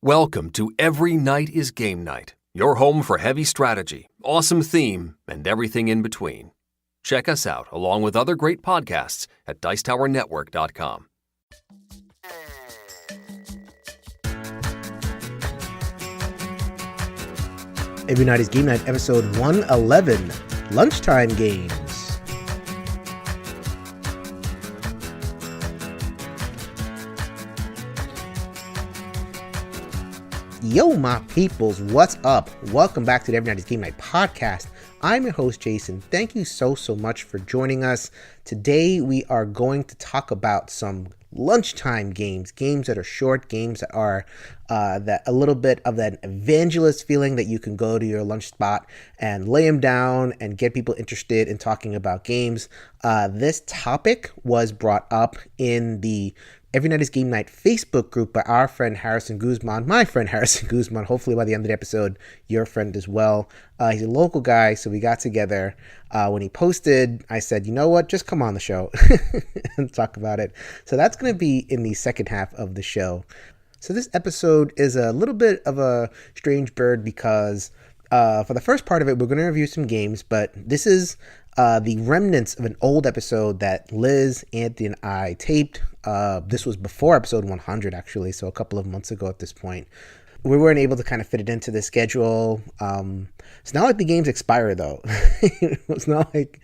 Welcome to Every Night is Game Night, your home for heavy strategy, awesome theme, and everything in between. Check us out along with other great podcasts at dicetowernetwork.com. Every Night is Game Night, episode 111, Lunchtime Games. Yo, my peoples, what's up? Welcome back to the Every Night is Game Night podcast. I'm your host, Jason. Thank you so much for joining us. Today, we are going to talk about some lunchtime games that are short, games that are that a little bit of that evangelist feeling that you can go to your lunch spot and lay them down and get people interested in talking about games. This topic was brought up in the Every Night is Game Night Facebook group by our friend Harrison Guzman, my friend Harrison Guzman. Hopefully by the end of the episode, your friend as well. He's a local guy, so we got together. When he posted, I said, you know what, just come on the show and talk about it. So that's going to be in the second half of the show. So this episode is a little bit of a strange bird because for the first part of it, we're going to review some games, but this is the remnants of an old episode that Liz, Anthony, and I taped. This was before episode 100, actually, so a couple of months ago at this point. We weren't able to kind of fit it into the schedule. It's not like the games expire, though. It's not like,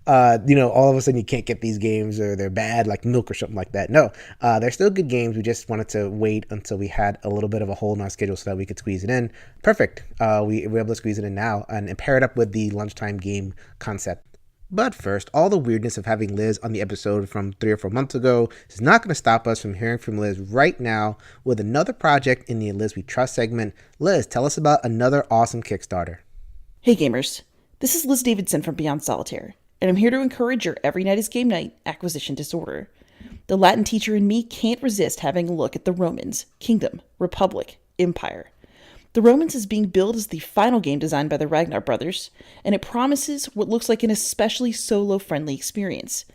all of a sudden you can't get these games or they're bad, like milk or something like that. No, they're still good games. We just wanted to wait until we had a little bit of a hole in our schedule so that we could squeeze it in. Perfect. We were able to squeeze it in now and pair it up with the lunchtime game concept. But first, all the weirdness of having Liz on the episode from 3 or 4 months ago is not going to stop us from hearing from Liz right now with another project in the Liz We Trust segment. Liz, tell us about another awesome Kickstarter. Hey gamers, this is Liz Davidson from Beyond Solitaire, and I'm here to encourage your Every Night is Game Night acquisition disorder. The Latin teacher in me can't resist having a look at the Romans, Kingdom, Republic, Empire. The Romans is being billed as the final game designed by the Ragnar brothers, and it promises what looks like an especially solo-friendly experience.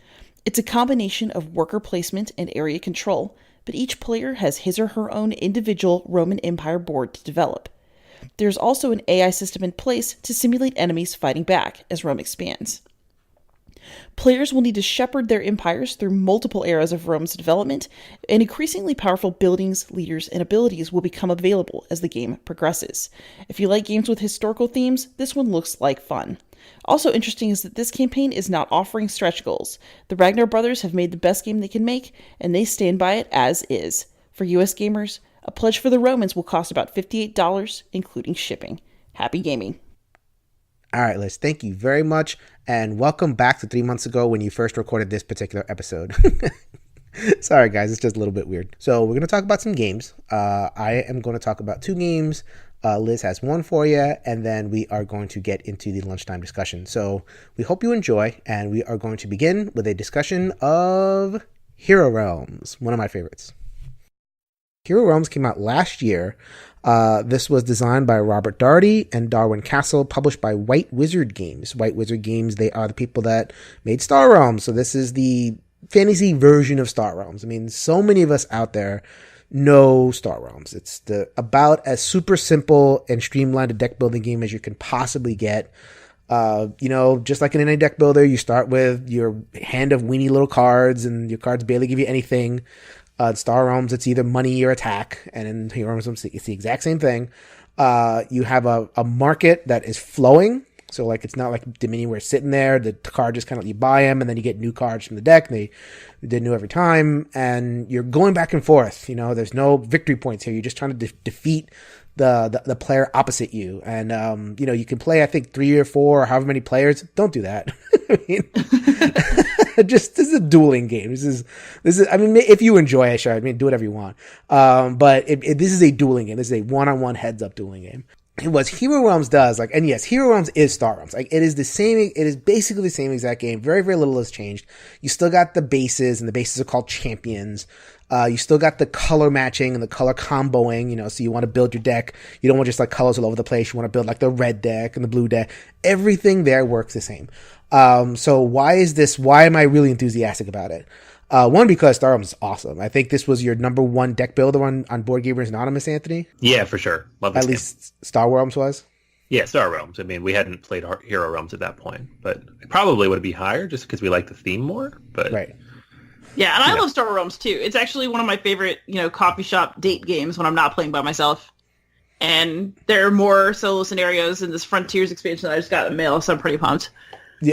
It's a combination of worker placement and area control, but each player has his or her own individual Roman Empire board to develop. There's also an AI system in place to simulate enemies fighting back as Rome expands. Players will need to shepherd their empires through multiple eras of Rome's development, and increasingly powerful buildings, leaders, and abilities will become available as the game progresses. If you like games with historical themes, this one looks like fun. Also interesting is that this campaign is not offering stretch goals. The Ragnar brothers have made the best game they can make, and they stand by it as is. For US gamers, a pledge for the Romans will cost about $58, including shipping. Happy gaming. All right, Liz, thank you very much, and welcome back to 3 months ago when you first recorded this particular episode. Sorry, guys, it's just a little bit weird. So we're going to talk about some games. I am going to talk about 2 games. Liz has one for you, and then we are going to get into the lunchtime discussion. So we hope you enjoy, and we are going to begin with a discussion of Hero Realms, one of my favorites. Hero Realms came out last year. This was designed by Robert Daugherty and Darwin Castle, published by White Wizard Games. White Wizard Games, they are the people that made Star Realms. So this is the fantasy version of Star Realms. I mean, so many of us out there know Star Realms. It's about as super simple and streamlined a deck building game as you can possibly get. Just like in any deck builder, you start with your hand of weenie little cards, and your cards barely give you anything. Star Realms, it's either money or attack, and in Hero Realms, it's the exact same thing. You have a market that is flowing, so like it's not like Dominion where it's sitting there. The card just kind of, you buy them, and then you get new cards from the deck. They're new every time, and you're going back and forth. There's no victory points here. You're just trying to defeat the player opposite you, and you can play, I think, 3 or 4 or however many players. Don't do that. I mean, this is a dueling game. This is. I mean, if you enjoy it, sure. I mean, do whatever you want. But this is a dueling game. This is a one-on-one heads-up dueling game. And what Hero Realms does, and yes, Hero Realms is Star Realms. It is the same. It is basically the same exact game. Very, very little has changed. You still got the bases, and the bases are called champions. You still got the color matching and the color comboing, so you want to build your deck. You don't want just colors all over the place. You want to build the red deck and the blue deck. Everything there works the same. So why am I really enthusiastic about it? One, because Star Realms is awesome. I think this was your number one deck builder on Board Gamers Anonymous, Anthony. Yeah, for sure. Love this At game. least Star Realms was. Yeah, Star Realms. I mean, we hadn't played Hero Realms at that point, but it probably would be higher just because we like the theme more. But Right. Yeah, and I love Star Realms too. It's actually one of my favorite, coffee shop date games when I'm not playing by myself. And there are more solo scenarios in this Frontiers expansion that I just got in the mail, so I'm pretty pumped.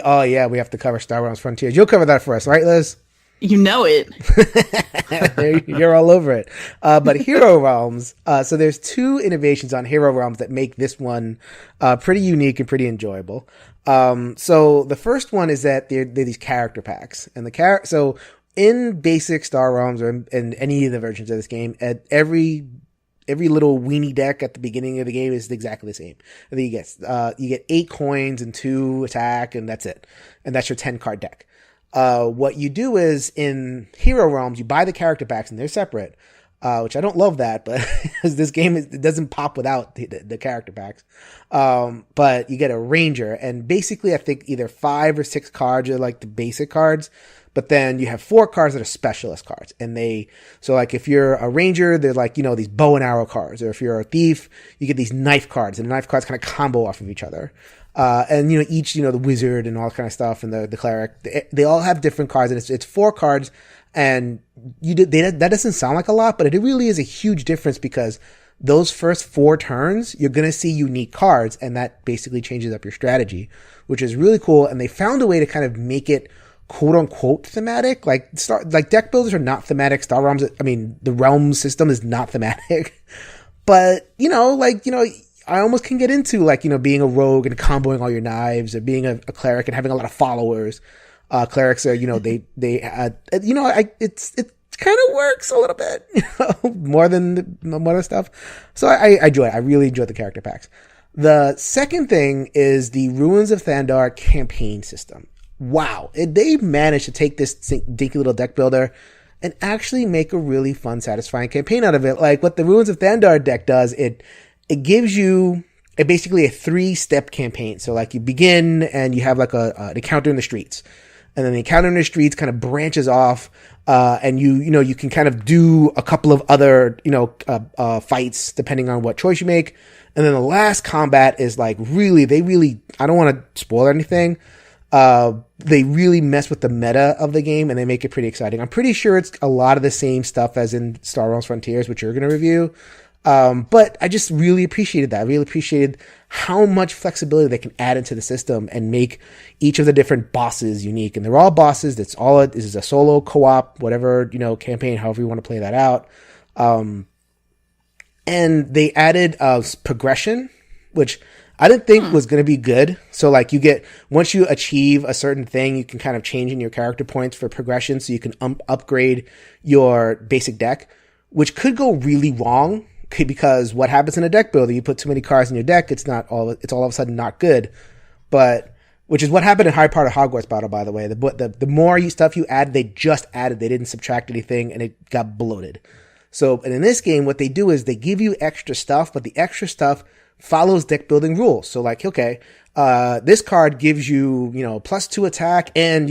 Oh, yeah, we have to cover Star Realms Frontiers. You'll cover that for us, right, Liz? You know it. You're all over it. But Hero Realms, so there's two innovations on Hero Realms that make this one pretty unique and pretty enjoyable. So the first one is that they're these character packs. And so in basic Star Realms or in any of the versions of this game, at every little weenie deck at the beginning of the game is exactly the same. And then you get 8 coins and 2 attack, and that's it. And that's your 10 card deck. What you do is in Hero Realms, you buy the character packs and they're separate, which I don't love that, but this game it doesn't pop without the character packs. But you get a ranger, and basically I think either 5 or 6 cards are like the basic cards. But then you have 4 cards that are specialist cards. And so like if you're a ranger, they're like, these bow and arrow cards. Or if you're a thief, you get these knife cards. And the knife cards kind of combo off of each other. And each, the wizard and all that kind of stuff and the cleric, they all have different cards. And it's 4 cards. And that doesn't sound like a lot, but it really is a huge difference because those first 4 turns, you're going to see unique cards. And that basically changes up your strategy, which is really cool. And they found a way to kind of make it quote unquote thematic. Like deck builders are not thematic. Star Realms, the realm system is not thematic. But, I almost can get into being a rogue and comboing all your knives, or being a cleric and having a lot of followers. Clerics are, it kind of works a little bit, more than other stuff. So I enjoy it. I really enjoy the character packs. The second thing is the Ruins of Thandar campaign system. Wow. They managed to take this dinky little deck builder and actually make a really fun, satisfying campaign out of it. Like what the Ruins of Thandar deck does, it gives you basically a 3-step campaign. So like you begin and you have like an encounter in the streets. And then the encounter in the streets kind of branches off, and you can kind of do a couple of other, fights depending on what choice you make. And then the last combat is like I don't want to spoil anything. They really mess with the meta of the game and they make it pretty exciting. I'm pretty sure it's a lot of the same stuff as in Star Wars Frontiers, which you're going to review. But I just really appreciated that. I really appreciated how much flexibility they can add into the system and make each of the different bosses unique. And they're all bosses. This is a solo co-op, whatever, campaign, however you want to play that out. And they added, progression, which I didn't think was going to be good. So like once you achieve a certain thing, you can kind of change in your character points for progression. So you can upgrade your basic deck, which could go really wrong because what happens in a deck builder, you put too many cards in your deck. It's all of a sudden not good, which is what happened in Harry Potter Hogwarts Battle, by the way. The more stuff you add, they just added, they didn't subtract anything and it got bloated. So, and in this game, what they do is they give you extra stuff, but the extra stuff follows deck building rules. So like, okay, this card gives you, +2 attack and,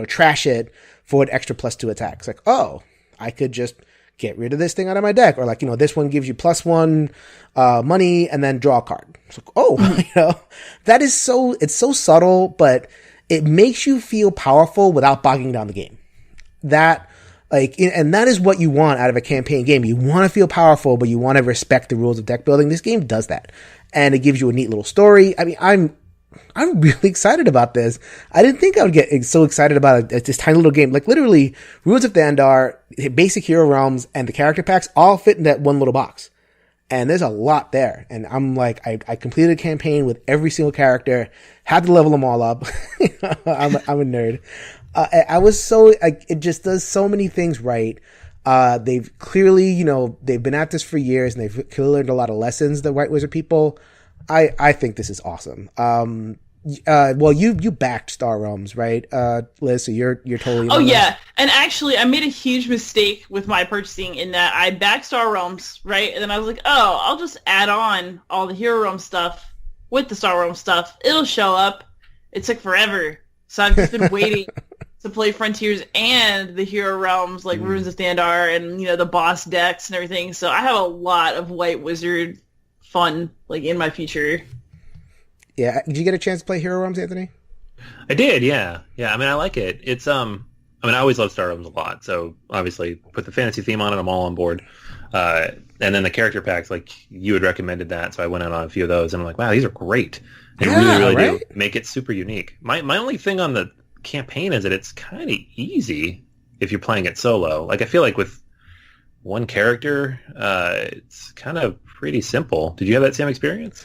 trash it for an extra +2 attack. It's like, oh, I could just get rid of this thing out of my deck. Or like, this one gives you +1, money and then draw a card. It's like, oh, that is it's so subtle, but it makes you feel powerful without bogging down the game. And that is what you want out of a campaign game. You want to feel powerful, but you want to respect the rules of deck building. This game does that. And it gives you a neat little story. I'm really excited about this. I didn't think I would get so excited about this tiny little game. Like literally, Ruins of Thandar, basic Hero Realms, and the character packs all fit in that one little box. And there's a lot there. And I'm like, I completed a campaign with every single character, had to level them all up. I'm a nerd. I was it just does so many things right. They've clearly, they've been at this for years and they've clearly learned a lot of lessons, the White Wizard people. I think this is awesome. Well, you backed Star Realms, right? Liz, so you're totally. Oh yeah. And actually I made a huge mistake with my purchasing in that I backed Star Realms, right? And then I was like, oh, I'll just add on all the Hero Realms stuff with the Star Realms stuff. It'll show up. It took forever. So I've just been waiting to play Frontiers and the Hero Realms, like Runes of Thandar and, the boss decks and everything. So I have a lot of White Wizard fun, like, in my future. Yeah. Did you get a chance to play Hero Realms, Anthony? I did, yeah. Yeah, I mean, I like it. It's, I always love Star Realms a lot. So obviously put the fantasy theme on it. I'm all on board. And then the character packs, like you had recommended that. So I went out on a few of those and I'm like, wow, these are great. They really do make it super unique. My only thing on the campaign is that it's kind of easy if you're playing it solo. Like, I feel like with one character, it's kind of pretty simple. Did you have that same experience?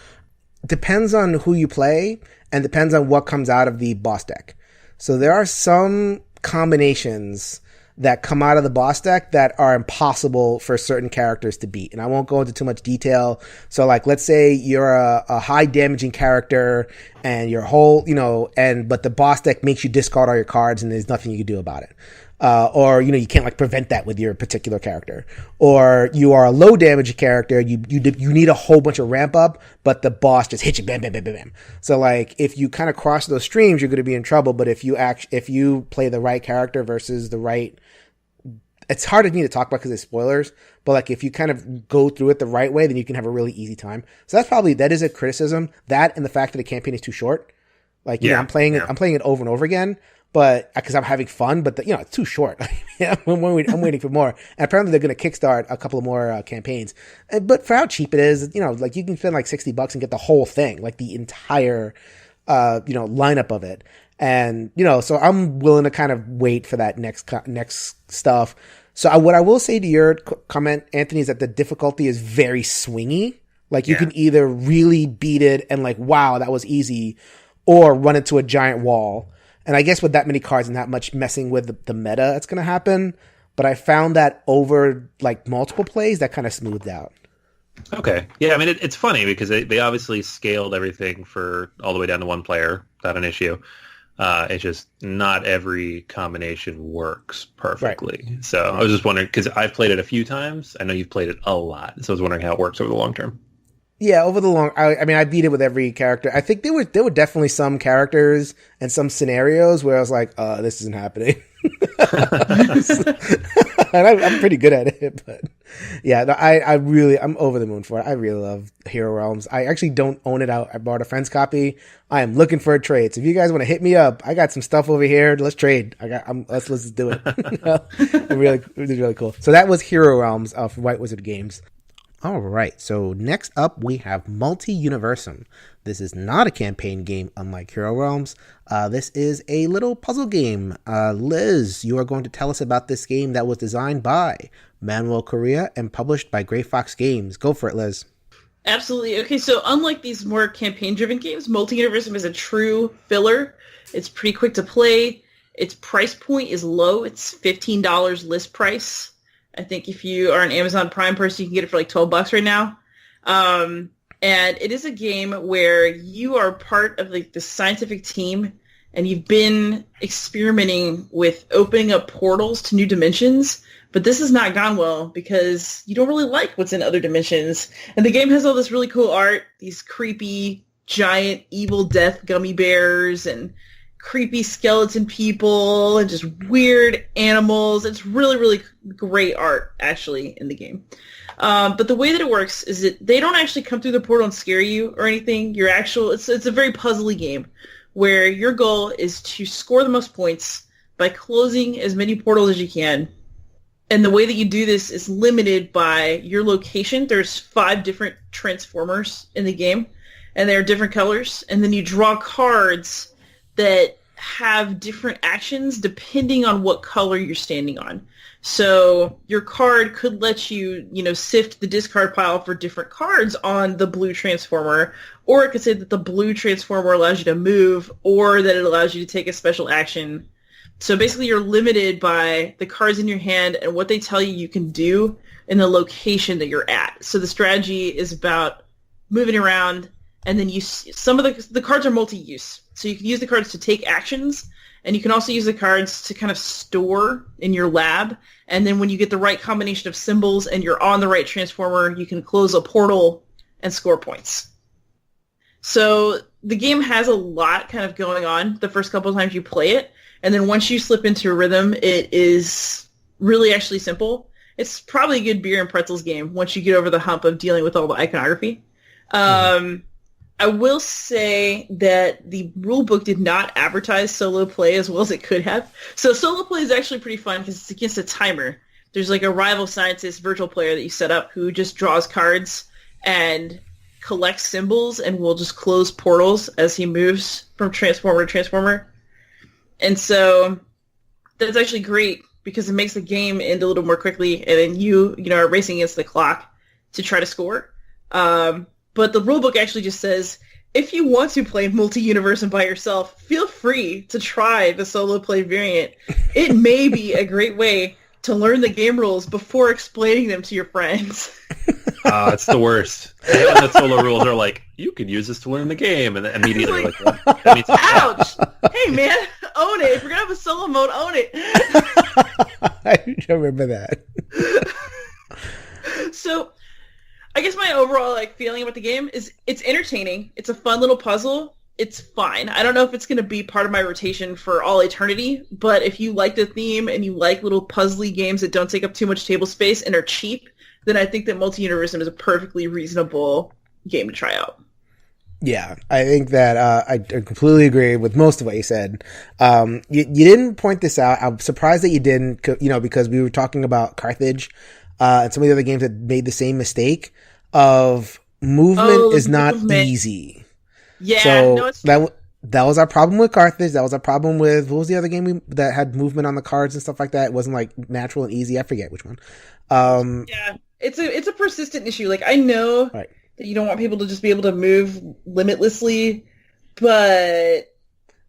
Depends on who you play and depends on what comes out of the boss deck. So there are some combinations that come out of the boss deck that are impossible for certain characters to beat. And I won't go into too much detail. So, like, let's say you're a high damaging character and your whole, but the boss deck makes you discard all your cards and there's nothing you can do about it. Or, you can't like prevent that with your particular character. Or you are a low damage character, you need a whole bunch of ramp up, but the boss just hits you, bam, bam, bam, bam, bam. So, like, if you kind of cross those streams, you're going to be in trouble. But if you play the right character versus the right, it's hard for me to talk about because it's spoilers, but like if you kind of go through it the right way, then you can have a really easy time. So that is a criticism. That and the fact that the campaign is too short. Like, I'm playing it over and over again, but because I'm having fun, but it's too short. I'm waiting for more. And apparently they're going to kickstart a couple of more campaigns. But for how cheap it is, like you can spend like $60 and get the whole thing, like the entire, lineup of it. And, so I'm willing to kind of wait for that next stuff. So what I will say to your comment, Anthony, is that the difficulty is very swingy. Like, you can either really beat it and like, wow, that was easy, or run into a giant wall. And I guess with that many cards and that much messing with the meta, that's going to happen. But I found that over like multiple plays, that kind of smoothed out. Okay. Yeah, I mean, it's funny because they obviously scaled everything for all the way down to one player. Not an issue. It's just not every combination works perfectly. Right. So I was just wondering, because I've played it a few times. I know you've played it a lot. So I was wondering how it works over the long term. Yeah, over the long, I beat it with every character. I think there were definitely some characters and some scenarios where I was like, this isn't happening. And I'm pretty good at it, but yeah, no, I'm over the moon for it. I really love Hero Realms. I actually don't own it out. I bought a friend's copy. I am looking for a trade. So if you guys want to hit me up, I got some stuff over here. Let's trade. Let's do it. It was really cool. So that was Hero Realms of White Wizard Games. All right, so next up we have Multi-Universum. This is not a campaign game unlike Hero Realms. This is a little puzzle game. Liz, you are going to tell us about this game that was designed by Manuel Correa and published by Gray Fox Games. Go for it, Liz. Absolutely. Okay, so unlike these more campaign-driven games, Multi-Universum is a true filler. It's pretty quick to play. Its price point is low. It's $15 list price. I think if you are an Amazon Prime person, you can get it for like $12 right now. And it is a game where you are part of like the scientific team and you've been experimenting with opening up portals to new dimensions. But this has not gone well because you don't really like what's in other dimensions. And the game has all this really cool art, these creepy, giant, evil death gummy bears and creepy skeleton people and just weird animals. It's really, really great art, actually, in the game. But the way that it works is that they don't actually come through the portal and scare you or anything. It's a very puzzly game where your goal is to score the most points by closing as many portals as you can. And the way that you do this is limited by your location. There's 5 different transformers in the game, and they're different colors. And then you draw cards that have different actions depending on what color you're standing on. So your card could let you, sift the discard pile for different cards on the blue transformer, or it could say that the blue transformer allows you to move, or that it allows you to take a special action. So basically you're limited by the cards in your hand and what they tell you can do in the location that you're at. So the strategy is about moving around, and then some of the cards are multi-use. So you can use the cards to take actions, and you can also use the cards to kind of store in your lab. And then when you get the right combination of symbols and you're on the right transformer, you can close a portal and score points. So the game has a lot kind of going on the first couple of times you play it. And then once you slip into a rhythm, it is really actually simple. It's probably a good beer and pretzels game once you get over the hump of dealing with all the iconography. I will say that the rulebook did not advertise solo play as well as it could have. So solo play is actually pretty fun because it's against a timer. There's like a rival scientist virtual player that you set up who just draws cards and collects symbols and will just close portals as he moves from transformer to transformer. And so that's actually great because it makes the game end a little more quickly, and then you are racing against the clock to try to score. But the rulebook actually just says, if you want to play multi-universe and by yourself, feel free to try the solo play variant. It may be a great way to learn the game rules before explaining them to your friends. It's the worst. And the solo rules are like, you can use this to learn the game, and then immediately like that means ouch! Hey man, own it. If you're gonna have a solo mode, own it. I remember that. So, I guess my overall feeling about the game is it's entertaining. It's a fun little puzzle. It's fine. I don't know if it's going to be part of my rotation for all eternity, but if you like the theme and you like little puzzly games that don't take up too much table space and are cheap, then I think that Multi-Universum is a perfectly reasonable game to try out. Yeah, I think that I completely agree with most of what you said. You didn't point this out. I'm surprised that you didn't, because we were talking about Carthage and some of the other games that made the same mistake of movement is not easy. Yeah, so no, it's that was our problem with Carthage. That was our problem with, what was the other game that had movement on the cards and stuff like that? It wasn't natural and easy. I forget which one. Yeah, it's a persistent issue. I know that you don't want people to just be able to move limitlessly, but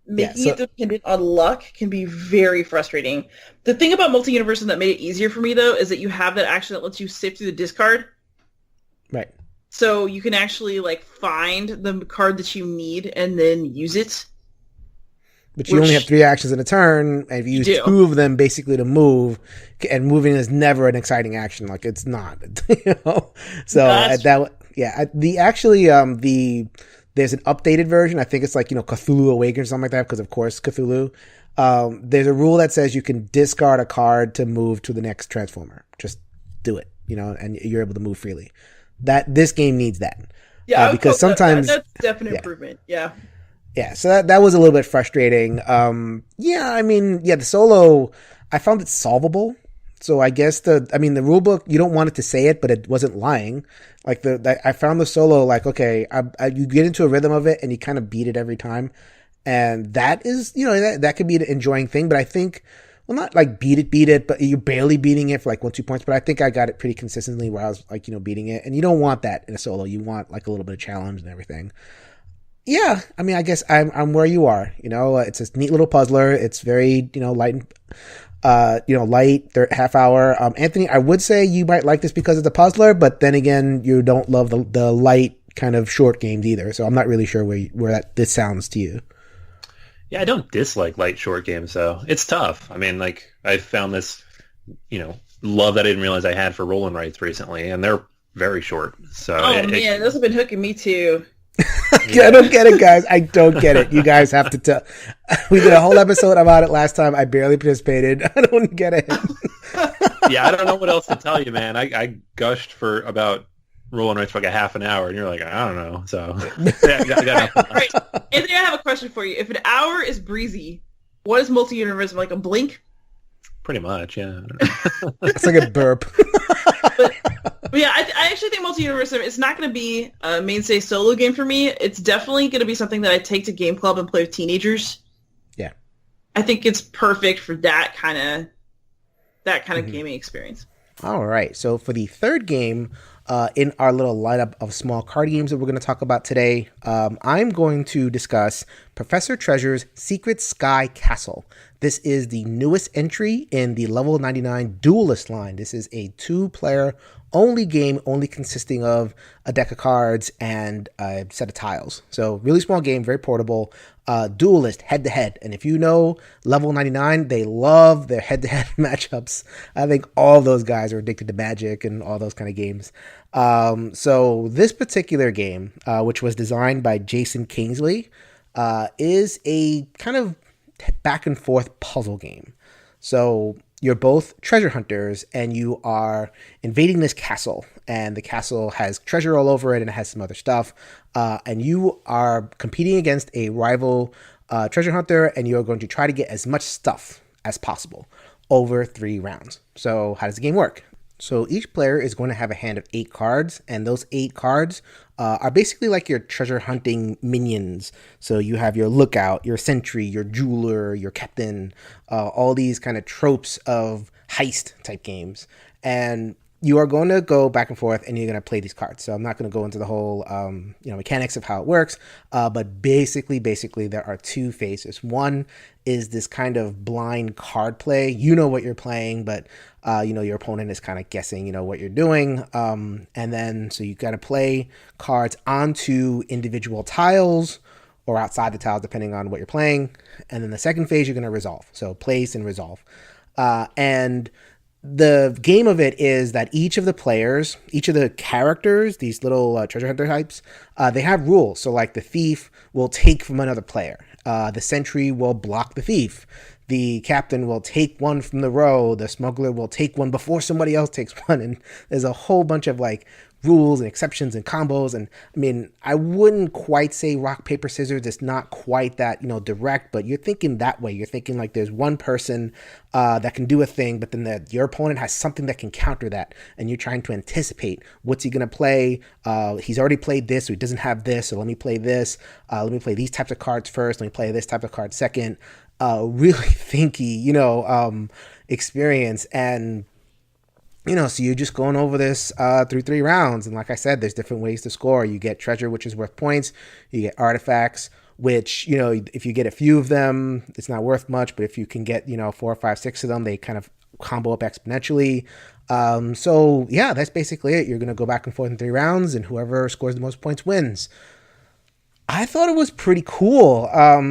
making it dependent on luck can be very frustrating. The thing about Multi-Universum that made it easier for me, though, is that you have that action that lets you sift through the discard. Right. So you can actually find the card that you need and then use it. But you only have 3 actions in a turn, and if you use 2 of them basically to move, and moving is never an exciting action. It's not. So there's an updated version. I think it's Cthulhu Awakens or something like that, because of course Cthulhu. There's a rule that says you can discard a card to move to the next transformer. Just do it, and you're able to move freely. This game needs that. Yeah, because sometimes that's definite improvement. Yeah. Yeah, so that was a little bit frustrating. The solo, I found it solvable. So I guess the rule book, you don't want it to say it, but it wasn't lying. I found the solo you get into a rhythm of it and you kind of beat it every time. And that is, that could be an enjoying thing. But I think, well, not beat it, but you're barely beating it for 1-2 points. But I think I got it pretty consistently where I was beating it. And you don't want that in a solo. You want a little bit of challenge and everything. Yeah, I guess I'm where you are. It's a neat little puzzler. It's very light, light. Half hour. Anthony, I would say you might like this because it's a puzzler, but then again, you don't love the light kind of short games either. So I'm not really sure where this sounds to you. Yeah, I don't dislike light short games though. It's tough. I found this, love that I didn't realize I had for roll and writes recently, and they're very short. So those have been hooking me too. I don't get it, guys. I don't get it. You guys have to tell. We did a whole episode about it last time. I barely participated. I don't get it. Yeah, I don't know what else to tell you, man. I gushed for about roll and writes for half an hour, and you're like, I don't know. So, Right. Anthony, I have a question for you. If an hour is breezy, what is Multi-Universum, a blink? Pretty much, yeah. It's like a burp. But yeah, I actually think Multi-Universum is not going to be a mainstay solo game for me. It's definitely going to be something that I take to Game Club and play with teenagers. Yeah. I think it's perfect for that kind of gaming experience. All right. So for the third game in our little lineup of small card games that we're going to talk about today, I'm going to discuss Professor Treasure's Secret Sky Castle. This is the newest entry in the level 99 Duelist line. This is a 2-player only game, only consisting of a deck of cards and a set of tiles. So really small game, very portable. Duelist, head-to-head. And if you know level 99, they love their head-to-head matchups. I think all those guys are addicted to Magic and all those kind of games. So this particular game, which was designed by Jason Kingsley, is a kind of back and forth puzzle game. So you're both treasure hunters and you are invading this castle, and the castle has treasure all over it and it has some other stuff. And you are competing against a rival treasure hunter, and you're going to try to get as much stuff as possible over 3 rounds. So how does the game work? So each player is going to have a hand of 8 cards, and those 8 cards are basically like your treasure hunting minions. So you have your lookout, your sentry, your jeweler, your captain, all these kind of tropes of heist type games. And you are going to go back and forth, and you're going to play these cards. So I'm not going to go into the whole mechanics of how it works, but basically there are 2 phases. One is this kind of blind card play. You know what you're playing, but your opponent is kind of guessing what you're doing. And then so you got to play cards onto individual tiles or outside the tiles depending on what you're playing. And then the second phase you're going to resolve. So place and resolve. And the game of it is that each of the players, each of the characters, these little treasure hunter types, they have rules. So like the thief will take from another player. The sentry will block the thief. The captain will take one from the row. The smuggler will take one before somebody else takes one. And there's a whole bunch of like rules and exceptions and combos. And I mean, I wouldn't quite say rock, paper, scissors. It's not quite that, direct, but you're thinking that way. You're thinking like there's one person that can do a thing, but then your opponent has something that can counter that. And you're trying to anticipate what's he going to play. He's already played this, so he doesn't have this. So let me play this. Let me play these types of cards first. Let me play this type of card second. Really thinky, experience. And so you're just going over this through 3 rounds. And like I said, there's different ways to score. You get treasure, which is worth points. You get artifacts, which, if you get a few of them, it's not worth much. But if you can get, 4, 5, 6 of them, they kind of combo up exponentially. So yeah, that's basically it. You're going to go back and forth in 3 rounds, and whoever scores the most points wins. I thought it was pretty cool.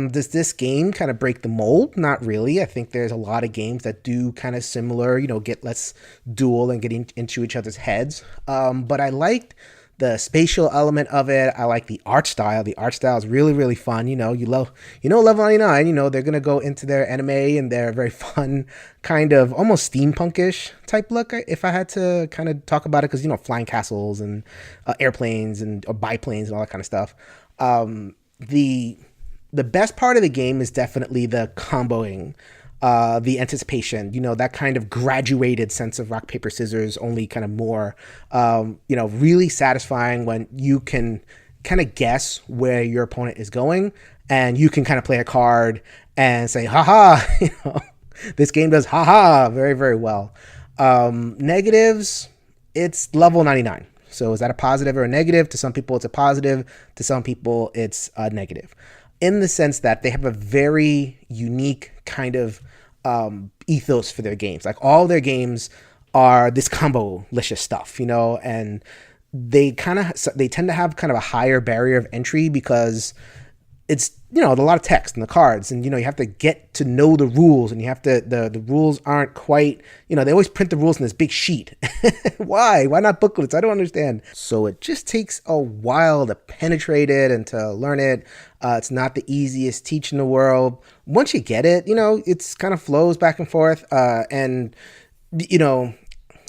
Does this game kind of break the mold? Not really. I think there's a lot of games that do kind of similar, let's duel and get into each other's heads. But I liked the spatial element of it. I like the art style. The art style is really, really fun. Level 99, they're going to go into their anime and their very fun kind of almost steampunkish type look, if I had to kind of talk about it, because, flying castles and airplanes or biplanes and all that kind of stuff. The best part of the game is definitely the comboing, the anticipation, that kind of graduated sense of rock, paper, scissors, only kind of more, really satisfying when you can kind of guess where your opponent is going, and you can kind of play a card and say, haha, this game does haha very, very well. Negatives, it's level 99. So is that a positive or a negative? To some people, it's a positive. To some people, it's a negative. In the sense that they have a very unique kind of ethos for their games. Like all their games are this combo-licious stuff, and they tend to have kind of a higher barrier of entry because it's, a lot of text in the cards, and, you have to get to know the rules, and you have to, the rules aren't quite, they always print the rules in this big sheet. Why not booklets? I don't understand. So it just takes a while to penetrate it and to learn it. It's not the easiest teach in the world. Once you get it, it's kind of flows back and forth.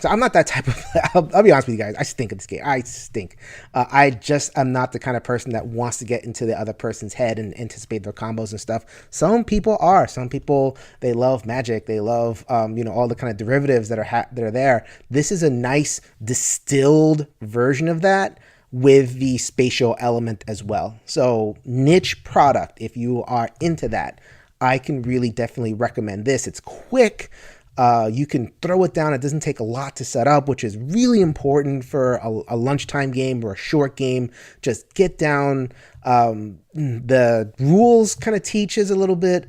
So I'm not that type of, I'll be honest with you guys. I stink at this game. I stink. I'm not the kind of person that wants to get into the other person's head and anticipate their combos and stuff. Some people are. Some people, they love magic. They love, all the kind of derivatives that are there. This is a nice distilled version of that with the spatial element as well. So niche product, if you are into that, I can really definitely recommend this. It's quick. You can throw it down. It doesn't take a lot to set up, which is really important for a lunchtime game or a short game. Just get down. The rules kind of teaches a little bit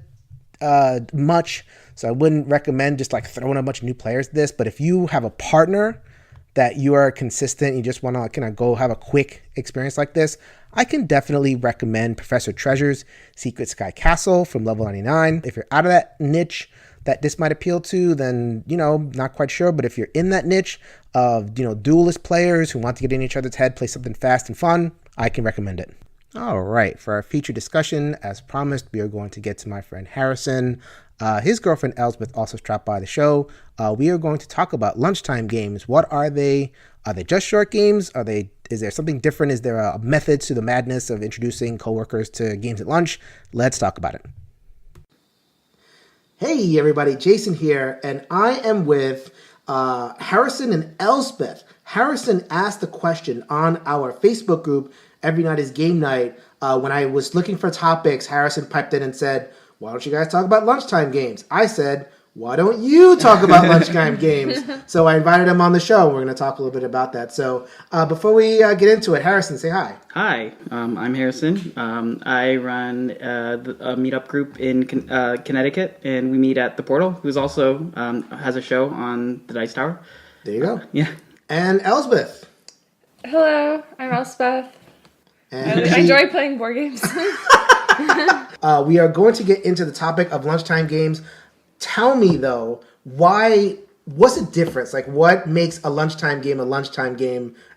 much, so I wouldn't recommend just like throwing a bunch of new players at this. But if you have a partner that you are consistent, you just want to kind of go have a quick experience like this, I can definitely recommend Professor Treasure's Secret Sky Castle from level 99. If you're out of that niche that this might appeal to, then, not quite sure. But if you're in that niche of, duelist players who want to get in each other's head, play something fast and fun, I can recommend it. All right, for our feature discussion, as promised, we are going to get to my friend Harrison. His girlfriend Elsbeth also stopped by the show. We are going to talk about lunchtime games. What are they? Are they just short games? Is there something different? Is there a method to the madness of introducing coworkers to games at lunch? Let's talk about it. Hey everybody, Jason here, and I am with Harrison and Elsbeth. Harrison asked the question on our Facebook group, Every Night is Game Night. When I was looking for topics, Harrison piped in and said, why don't you guys talk about lunchtime games? I said, why don't you talk about lunchtime games? So I invited him on the show. We're going to talk a little bit about that. So before we get into it, Harrison, say hi. Hi, I'm Harrison. I run a meetup group in Connecticut, and we meet at The Portal, who's also has a show on the Dice Tower. There you go. Yeah. And Elsbeth. Hello, I'm Elspeth. And I enjoy playing board games. We are going to get into the topic of lunchtime games. Tell me, though, what's the difference? Like, what makes a lunchtime game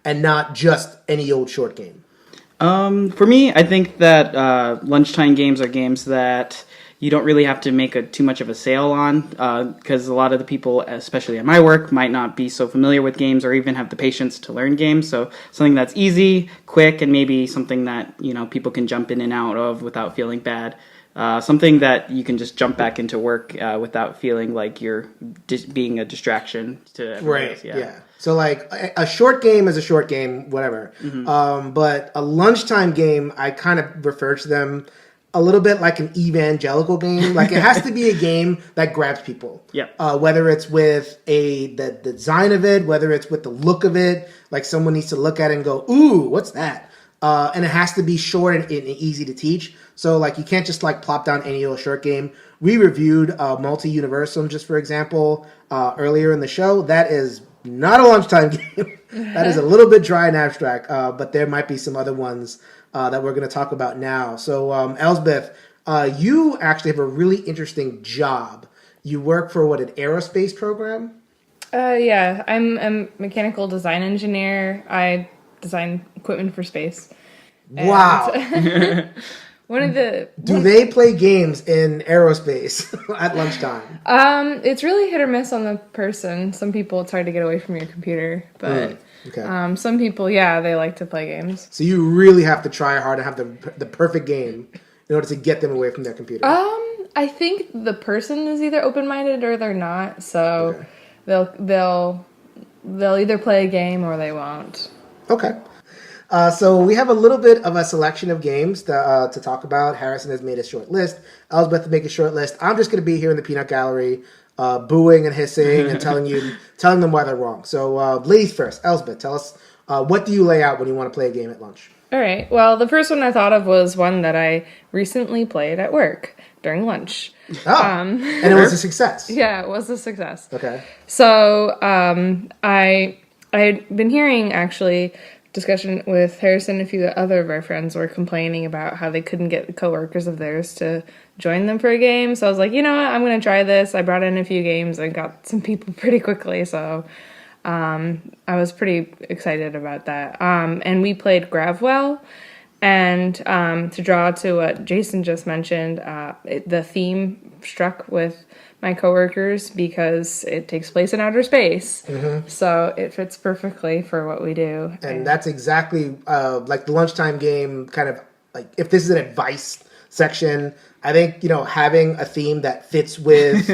and not just any old short game? For me, I think that lunchtime games are games that you don't really have to make too much of a sale on, because a lot of the people, especially at my work, might not be so familiar with games or even have the patience to learn games. So something that's easy, quick, and maybe something that people can jump in and out of without feeling bad. Something that you can just jump back into work without feeling like you're being a distraction to everyone else. Yeah. So, like, a short game is a short game, whatever. Mm-hmm. But a lunchtime game, I kind of refer to them a little bit like an evangelical game. Like, it has to be a game that grabs people. Yeah. Whether it's with the design of it, whether it's with the look of it, like someone needs to look at it and go, ooh, what's that? And it has to be short and easy to teach. So, like, you can't just, like, plop down any old short game. We reviewed Multi-Universum, just for example, earlier in the show. That is not a lunchtime game. That is a little bit dry and abstract, but there might be some other ones that we're going to talk about now. So, Elsbeth, you actually have a really interesting job. You work for, an aerospace program? Yeah, I'm a mechanical design engineer. I design equipment for space. Wow. Do they play games in aerospace at lunchtime? It's really hit or miss on the person. Some people, it's hard to get away from your computer, but Okay. Some people, yeah, they like to play games. So you really have to try hard to have the perfect game in order to get them away from their computer. I think the person is either open-minded or they're not. So they'll either play a game or they won't. Okay. So we have a little bit of a selection of games to talk about. Harrison has made a short list. Elsbeth to make a short list. I'm just going to be here in the peanut gallery, booing and hissing and telling them why they're wrong. So ladies first. Elsbeth, tell us, what do you lay out when you want to play a game at lunch? All right. Well, the first one I thought of was one that I recently played at work during lunch. Oh, and it was a success. Yeah, it was a success. Okay. So I had been hearing, actually, discussion with Harrison and a few other of our friends were complaining about how they couldn't get coworkers of theirs to join them for a game. So I was like, you know what, I'm going to try this. I brought in a few games and got some people pretty quickly. So I was pretty excited about that. And we played Gravwell. And to draw to what Jason just mentioned, the theme struck with my coworkers because it takes place in outer space. Mm-hmm. So it fits perfectly for what we do. And that's exactly like the lunchtime game, kind of like if this is an advice section, I think, having a theme that fits with,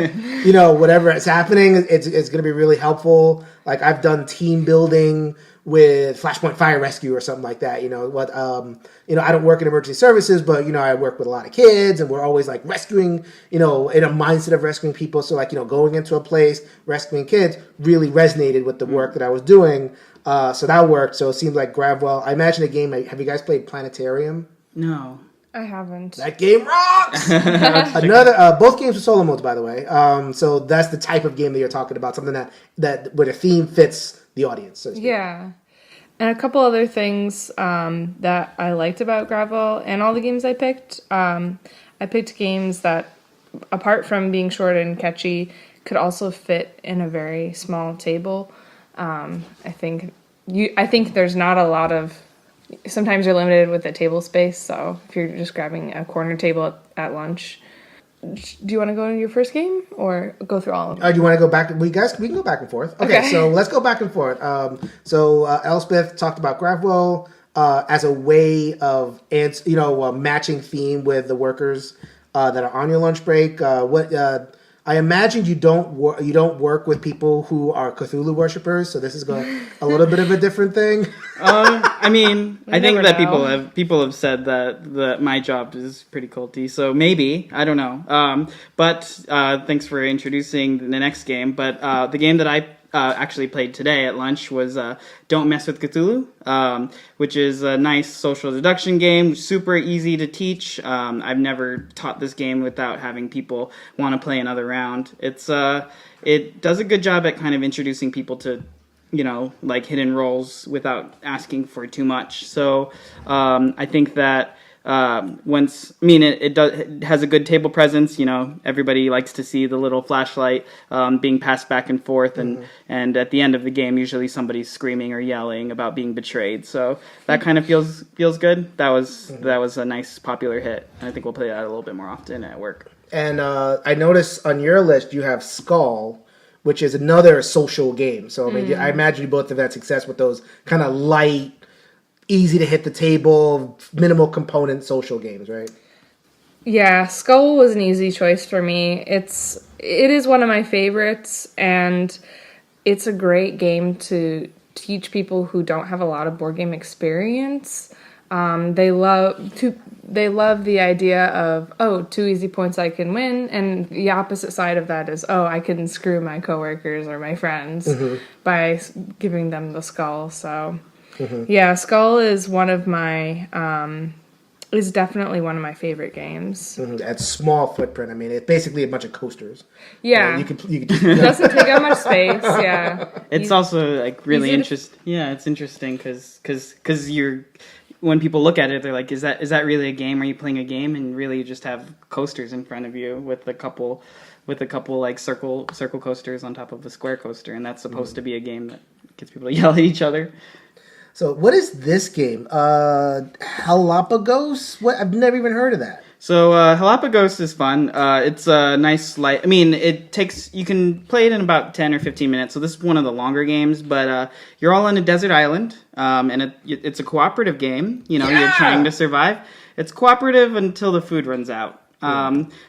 whatever is happening, it's going to be really helpful. Like I've done team building with Flashpoint Fire Rescue or something like that. I don't work in emergency services, but, I work with a lot of kids and we're always like rescuing, in a mindset of rescuing people. So like, going into a place, rescuing kids really resonated with the work that I was doing. So that worked. So it seems like Gravwell. I imagine a game. Have you guys played Planetarium? No. I haven't. That game rocks! Both games are solo modes, by the way. So that's the type of game that you're talking about, something that where the theme fits the audience. So to speak. Yeah. And a couple other things that I liked about Gravel and all the games I picked. I picked games that, apart from being short and catchy, could also fit in a very small table. I think there's not a lot of sometimes you're limited with the table space. So if you're just grabbing a corner table at lunch, do you want to go into your first game or go through all of them? Do you want to go back? We can go back and forth. Okay. So let's go back and forth. Elspeth talked about Gravwell as a way of matching theme with the workers that are on your lunch break. I imagine you don't work with people who are Cthulhu worshippers, so this is a little bit of a different thing. I mean, I think that know. people have said that my job is pretty culty, so maybe, I don't know. But thanks for introducing the next game. But the game that I actually played today at lunch was Don't Mess with Cthulhu, which is a nice social deduction game, super easy to teach. I've never taught this game without having people want to play another round. It does a good job at kind of introducing people to, like hidden roles without asking for too much. So I think that it has a good table presence. Everybody likes to see the little flashlight being passed back and forth, and at the end of the game, usually somebody's screaming or yelling about being betrayed. So that kind of feels good. That was a nice popular hit. I think we'll play that a little bit more often at work. And I noticed on your list you have Skull, which is another social game. So I imagine you both have had success with those kind of light, easy to hit the table, minimal component social games, right? Yeah, Skull was an easy choice for me. It is one of my favorites, and it's a great game to teach people who don't have a lot of board game experience. They love the idea of, 2 easy points I can win, and the opposite side of that is, I can screw my coworkers or my friends by giving them the skull. So yeah, Skull is is definitely one of my favorite games. At small footprint. I mean, it's basically a bunch of coasters. Yeah. You could It doesn't take up much space, yeah. It's also like really interesting. Yeah, it's interesting because when people look at it, they're like, is that really a game? Are you playing a game? And really you just have coasters in front of you with a couple like circle coasters on top of a square coaster, and that's supposed to be a game that gets people to yell at each other. So what is this game? Galapagos? What? I've never even heard of that. So Galapagos is fun. It's a nice light. I mean, you can play it in about 10 or 15 minutes. So this is one of the longer games, but you're all on a desert island, and it's a cooperative game. You're trying to survive. It's cooperative until the food runs out.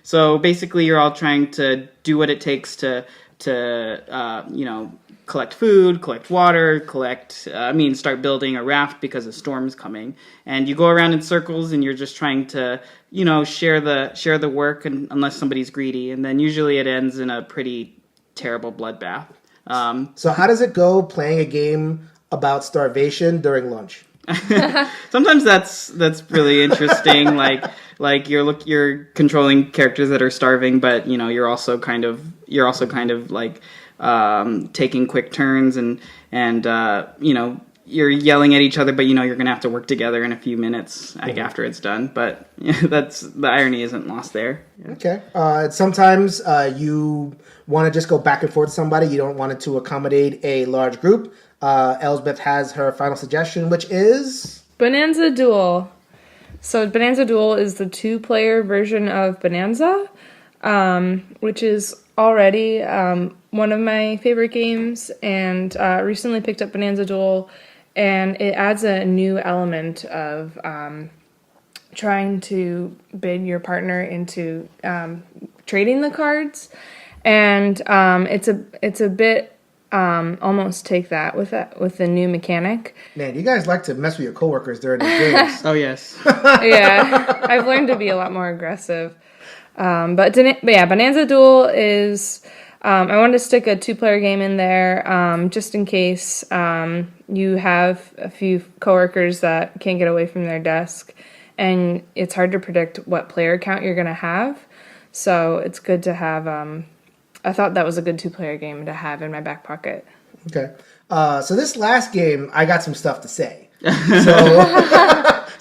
So basically, you're all trying to do what it takes to collect food, collect water, start building a raft because a storm's coming. And you go around in circles and you're just trying to, share the work, and unless somebody's greedy. And then usually it ends in a pretty terrible bloodbath. So how does it go playing a game about starvation during lunch? Sometimes that's really interesting. like you're controlling characters that are starving, but you're also kind of like taking quick turns and you're yelling at each other, but you're gonna have to work together in a few minutes after it's done. But that's the irony isn't lost there. Yeah. Okay. Sometimes you want to just go back and forth with somebody. You don't want it to accommodate a large group. Elsbeth has her final suggestion, which is Bonanza Duel. So Bonanza Duel is the 2-player version of Bonanza, which is already one of my favorite games, and recently picked up Bonanza Duel, and it adds a new element of trying to bid your partner into trading the cards, and it's a bit almost take that with the new mechanic. Man, you guys like to mess with your coworkers during the games. Oh yes. Yeah, I've learned to be a lot more aggressive. But yeah, Bonanza Duel is. I wanted to stick a 2-player game in there, just in case you have a few coworkers that can't get away from their desk, and it's hard to predict what player count you're going to have. So it's good to have. I thought that was a good 2-player game to have in my back pocket. Okay. So this last game, I got some stuff to say.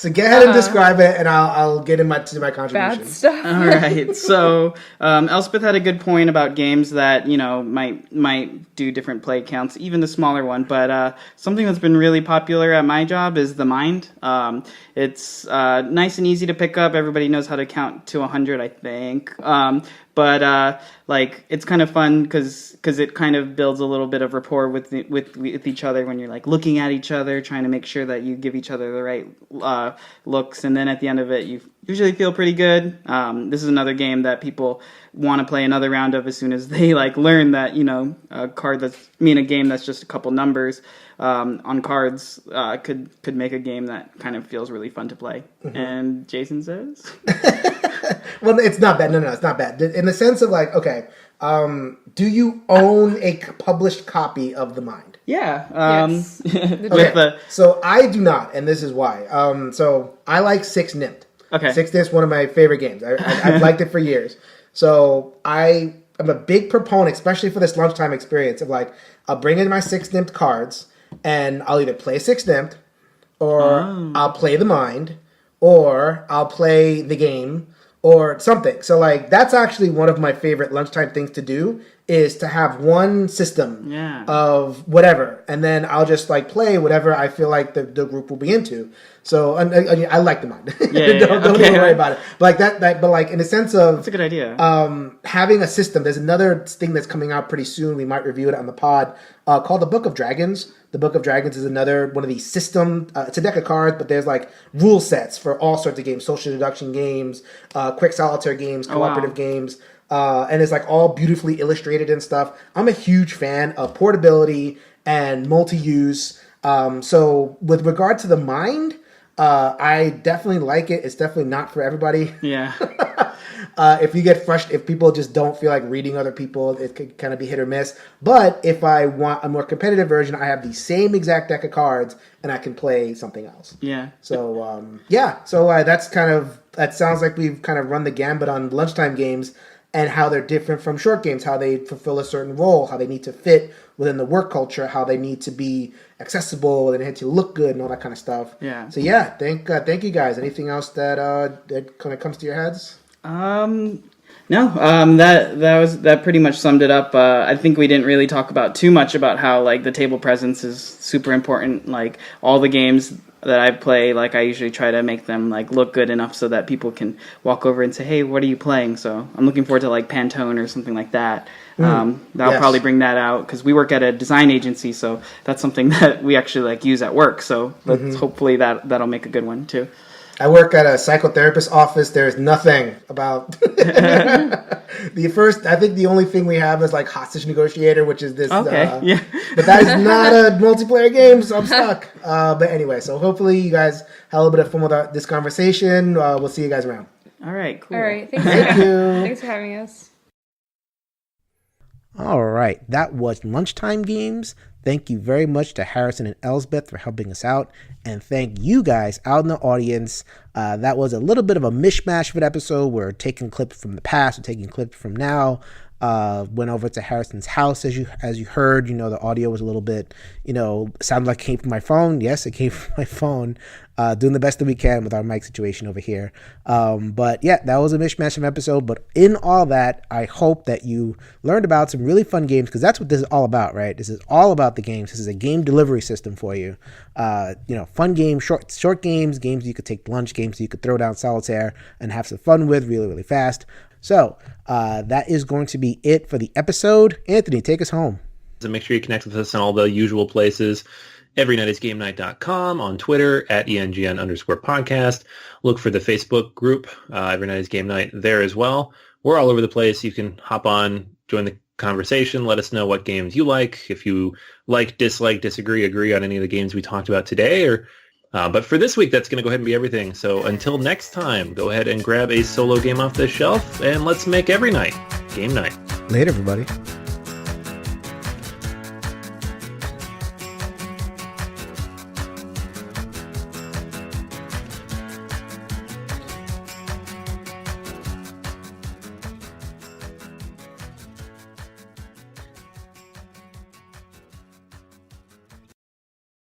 So get ahead and describe it, and I'll get to my contribution. Bad stuff. All right. So Elspeth had a good point about games that might do different play counts, even the smaller one. But something that's been really popular at my job is the Mind. It's nice and easy to pick up. Everybody knows how to count to 100, I think. But it's kind of fun because it kind of builds a little bit of rapport with each other when you're like looking at each other, trying to make sure that you give each other the right looks, and then at the end of it, you usually feel pretty good. This is another game that people want to play another round of as soon as they learn that a game that's just a couple numbers on cards could make a game that kind of feels really fun to play. Mm-hmm. And Jason says. Well, it's not bad. No, it's not bad. In the sense of do you own a published copy of The Mind? Yeah. Yes. Okay. So I do not, and this is why. So I like Six Nimped. Okay. Six Nimped is one of my favorite games. I've liked it for years. So I am a big proponent, especially for this lunchtime experience, of I'll bring in my Six Nimped cards, and I'll either play Six Nimped, or I'll play The Mind, or I'll play the game, or something. So that's actually one of my favorite lunchtime things to do, is to have one system of whatever, and then I'll just play whatever I feel like the group will be into. So I like The Mind. Don't even worry about it. But in the sense of, that's a good idea. Having a system. There's another thing that's coming out pretty soon. We might review it on the pod, called the Book of Dragons. The Book of Dragons is another one of these system. It's a deck of cards, but there's rule sets for all sorts of games: social deduction games, quick solitaire games, cooperative games. And it's all beautifully illustrated and stuff. I'm a huge fan of portability and multi-use. So with regard to The Mind, I definitely like it. It's definitely not for everybody. Yeah. If you get frustrated, if people just don't feel like reading other people, it could kind of be hit or miss. But if I want a more competitive version, I have the same exact deck of cards, and I can play something else. Yeah. So, So that sounds like we've kind of run the gambit on lunchtime games, and how they're different from short games, how they fulfill a certain role, how they need to fit within the work culture, how they need to be accessible, and they need to look good, and all that kind of stuff. Yeah. So thank you guys. Anything else that kind of comes to your heads? No. That pretty much summed it up. I think we didn't really talk about too much about how the table presence is super important. All the games that I play, I usually try to make them look good enough so that people can walk over and say, "Hey, what are you playing?" So I'm looking forward to Pantone or something like that. That'll probably bring that out, because we work at a design agency, so that's something that we actually use at work. So hopefully that'll make a good one too. I work at a psychotherapist's office. There's nothing about I think the only thing we have is hostage negotiator, which is this. Okay. But that is not a multiplayer game, so I'm stuck. But anyway, so hopefully you guys had a little bit of fun with this conversation. We'll see you guys around. All right. Cool. All right. Thank you. Thanks for having us. All right, that was Lunchtime Games. Thank you very much to Harrison and Elsbeth for helping us out. And thank you guys out in the audience. That was a little bit of a mishmash of an episode. We're taking clips from the past, we're taking clips from now. Went over to Harrison's house, as you heard. The audio was a little bit, sounded like it came from my phone. Yes, it came from my phone. Doing the best that we can with our mic situation over here. But yeah, that was a mishmash of an episode. But in all that, I hope that you learned about some really fun games, because that's what this is all about, right? This is all about the games. This is a game delivery system for you. Fun games, short games you could take lunch, games you could throw down solitaire and have some fun with really, really fast. So that is going to be it for the episode. Anthony, take us home. So make sure you connect with us on all the usual places. everynightisgamenight.com, on Twitter at ENGN_podcast. Look for the Facebook group, Every Night is Game Night, there as well. We're all over the place. You can hop on, join the conversation, let us know what games you like, if you like, dislike, disagree, agree on any of the games we talked about today. But for this week, that's going to go ahead and be everything. So until next time, go ahead and grab a solo game off the shelf, and let's make every night game night. Later, everybody.